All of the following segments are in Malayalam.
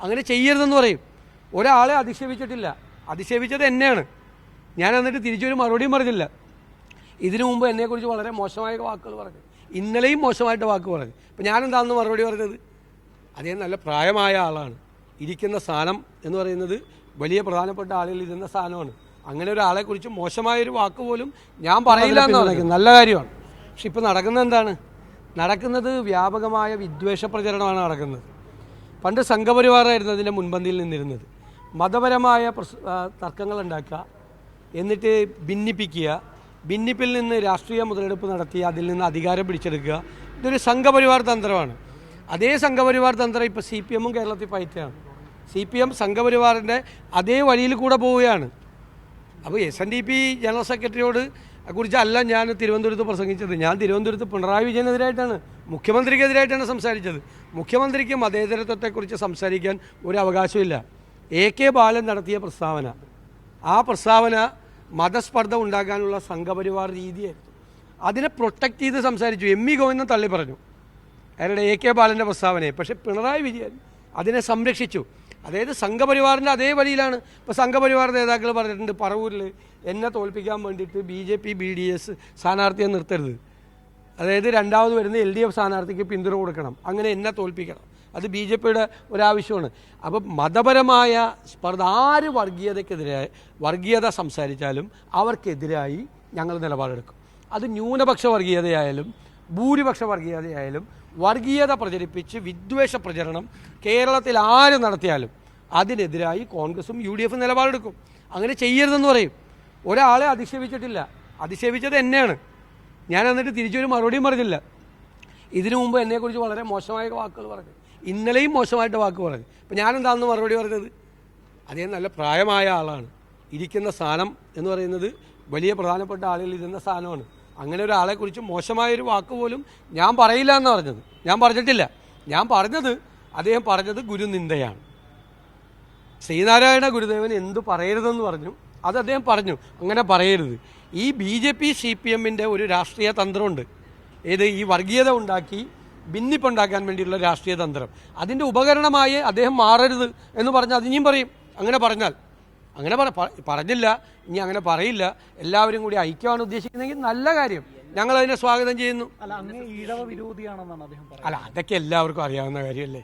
അങ്ങനെ ചെയ്യരുതെന്ന് പറയും. ഒരാളെ അധിക്ഷേപിച്ചിട്ടില്ല, അധിക്ഷേപിച്ചത് എന്നെയാണ്. ഞാൻ എന്നിട്ട് തിരിച്ചൊരു മറുപടിയും പറഞ്ഞില്ല. ഇതിനു മുമ്പ് എന്നെക്കുറിച്ച് വളരെ മോശമായ വാക്കുകൾ പറഞ്ഞു, ഇന്നലെയും മോശമായിട്ട് വാക്ക് പറഞ്ഞു. അപ്പോൾ ഞാനെന്താണെന്ന് മറുപടി പറഞ്ഞത്? അദ്ദേഹം നല്ല പ്രായമായ ആളാണ്, ഇരിക്കുന്ന സ്ഥാനം എന്ന് പറയുന്നത് വലിയ പ്രധാനപ്പെട്ട ആളുകൾ ഇരുന്ന സ്ഥാനമാണ്. അങ്ങനെ ഒരാളെക്കുറിച്ച് മോശമായൊരു വാക്ക് പോലും ഞാൻ പറയില്ല എന്ന് പറയുന്നത് നല്ല കാര്യമാണ്. പക്ഷെ ഇപ്പോൾ നടക്കുന്നത് എന്താണ്? നടക്കുന്നത് വ്യാപകമായ വിദ്വേഷ പ്രചരണമാണ് നടക്കുന്നത്. പണ്ട് സംഘപരിവാറായിരുന്നു അതിൻ്റെ മുൻപന്തിയിൽ നിന്നിരുന്നത്. മതപരമായ തർക്കങ്ങൾ ഉണ്ടാക്കുക, എന്നിട്ട് ഭിന്നിപ്പിക്കുക, ഭിന്നിപ്പിൽ നിന്ന് രാഷ്ട്രീയ മുതലെടുപ്പ് നടത്തി അതിൽ നിന്ന് അധികാരം പിടിച്ചെടുക്കുക. ഇതൊരു സംഘപരിവാർ തന്ത്രമാണ്. അതേ സംഘപരിവാർ തന്ത്രം ഇപ്പോൾ CPM കേരളത്തിൽ പയറ്റുകയാണ്. CPM സംഘപരിവാറിൻ്റെ അതേ വഴിയിൽ കൂടെ പോവുകയാണ്. അപ്പോൾ SNDP ജനറൽ സെക്രട്ടറിയോട് കുറിച്ചല്ല ഞാൻ തിരുവനന്തപുരത്ത് പ്രസംഗിച്ചത്. ഞാൻ തിരുവനന്തപുരത്ത് പിണറായി വിജയനെതിരായിട്ടാണ്, മുഖ്യമന്ത്രിക്കെതിരായിട്ടാണ് സംസാരിച്ചത്. മുഖ്യമന്ത്രിക്ക് മതേതരത്വത്തെക്കുറിച്ച് സംസാരിക്കാൻ ഒരു അവകാശമില്ല. AK ബാലൻ നടത്തിയ പ്രസ്താവന, ആ പ്രസ്താവന മതസ്പർദ്ധ ഉണ്ടാക്കാനുള്ള സംഘപരിവാർ രീതിയായിരുന്നു. അതിനെ പ്രൊട്ടക്റ്റ് ചെയ്ത് സംസാരിച്ചു. ME ഗോവിന്ദൻ തള്ളി പറഞ്ഞു അയാളുടെ AK ബാലൻ്റെ പ്രസ്താവനയെ. പക്ഷേ പിണറായി വിജയൻ അതിനെ സംരക്ഷിച്ചു. അതായത് സംഘപരിവാറിൻ്റെ അതേ വഴിയിലാണ്. ഇപ്പോൾ സംഘപരിവാർ നേതാക്കൾ പറഞ്ഞിട്ടുണ്ട്, പറവൂരിൽ എന്നെ തോൽപ്പിക്കാൻ വേണ്ടിയിട്ട് BJP BDS സ്ഥാനാർത്ഥിയെ നിർത്തരുത്, അതായത് രണ്ടാമത് വരുന്ന LDF സ്ഥാനാർത്ഥിക്ക് പിന്തുണ കൊടുക്കണം, അങ്ങനെ എന്നെ തോൽപ്പിക്കണം. അത് BJPയുടെ ഒരാവശ്യമാണ്. അപ്പം മതപരമായ സ്പർദ്ധ, ആര് വർഗീയത സംസാരിച്ചാലും അവർക്കെതിരായി ഞങ്ങൾ നിലപാടെടുക്കും. അത് ന്യൂനപക്ഷ വർഗീയതയായാലും ഭൂരിപക്ഷ വർഗീയതയായാലും വർഗീയത പ്രചരിപ്പിച്ച് വിദ്വേഷ പ്രചരണം കേരളത്തിൽ ആര് നടത്തിയാലും അതിനെതിരായി കോൺഗ്രസും UDF നിലപാടെടുക്കും. അങ്ങനെ ചെയ്യരുതെന്ന് പറയും. ഒരാളെ അധിക്ഷേപിച്ചിട്ടില്ല, അധിക്ഷേപിച്ചത് എന്നെയാണ്. ഞാൻ എന്നിട്ട് തിരിച്ചൊരു മറുപടിയും പറഞ്ഞില്ല. ഇതിനു മുമ്പ് എന്നെക്കുറിച്ച് വളരെ മോശമായ വാക്കുകൾ പറഞ്ഞു, ഇന്നലെയും മോശമായിട്ട് വാക്ക് പറഞ്ഞു. അപ്പോൾ ഞാനെന്താണെന്ന് മറുപടി പറഞ്ഞത്? അദ്ദേഹം നല്ല പ്രായമായ ആളാണ്, ഇരിക്കുന്ന സ്ഥാനം എന്ന് പറയുന്നത് വലിയ പ്രധാനപ്പെട്ട ആളുകൾ ഇരുന്ന സ്ഥാനമാണ്. അങ്ങനെ ഒരാളെക്കുറിച്ച് മോശമായൊരു വാക്ക് പോലും ഞാൻ പറയില്ല എന്ന് പറഞ്ഞത്. ഞാൻ പറഞ്ഞിട്ടില്ല. ഞാൻ പറഞ്ഞത്, അദ്ദേഹം പറഞ്ഞത് ഗുരുനിന്ദയാണ്. ശ്രീനാരായണ ഗുരുദേവൻ എന്തു പറയരുതെന്ന് പറഞ്ഞു, അത് അദ്ദേഹം പറഞ്ഞു. അങ്ങനെ പറയരുത്. ഈ BJP CPMൻ്റെ ഒരു രാഷ്ട്രീയ തന്ത്രമുണ്ട്. ഏത്? ഈ വർഗീയത ഉണ്ടാക്കി ഭിന്നിപ്പുണ്ടാക്കാൻ വേണ്ടിയുള്ള രാഷ്ട്രീയ തന്ത്രം. അതിൻ്റെ ഉപകരണമായി അദ്ദേഹം മാറരുത് എന്ന് പറഞ്ഞാൽ അത് ഇനിയും പറയും. അങ്ങനെ പറഞ്ഞാൽ, അങ്ങനെ പറഞ്ഞില്ല, ഇനി അങ്ങനെ പറയില്ല. എല്ലാവരും കൂടി ഐക്യമാണ് ഉദ്ദേശിക്കുന്നതെങ്കിൽ നല്ല കാര്യം, ഞങ്ങളതിനെ സ്വാഗതം ചെയ്യുന്നു. അല്ല, അങ്ങ് ഈഴവ വിരോധിയാണെന്നാണ് അദ്ദേഹം പറയുന്നത്. അല്ല, അതൊക്കെ എല്ലാവർക്കും അറിയാവുന്ന കാര്യമല്ലേ,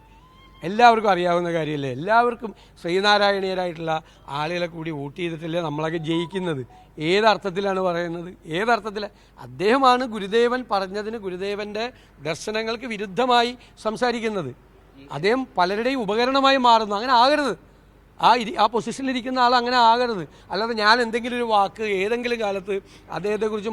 എല്ലാവർക്കും അറിയാവുന്ന കാര്യമല്ലേ. എല്ലാവർക്കും ശ്രീനാരായണീയരായിട്ടുള്ള ആളുകളെ കൂടി വോട്ട് ചെയ്തിട്ടല്ലേ നമ്മളൊക്കെ ജയിക്കുന്നത്. ഏതർത്ഥത്തിലാണ് പറയുന്നത്? ഏതർത്ഥത്തിൽ? അദ്ദേഹമാണ് ഗുരുദേവൻ പറഞ്ഞതിന്, ഗുരുദേവൻ്റെ ദർശനങ്ങൾക്ക് വിരുദ്ധമായി സംസാരിക്കുന്നത്. അദ്ദേഹം പലരുടെയും ഉപകരണമായി മാറുന്നു. അങ്ങനെ ആകരുത്. ആ പൊസിഷനിലിരിക്കുന്ന ആൾ അങ്ങനെ ആകരുത്. അല്ലാതെ ഞാൻ എന്തെങ്കിലും ഒരു വാക്ക് ഏതെങ്കിലും കാലത്ത് അദ്ദേഹത്തെക്കുറിച്ച്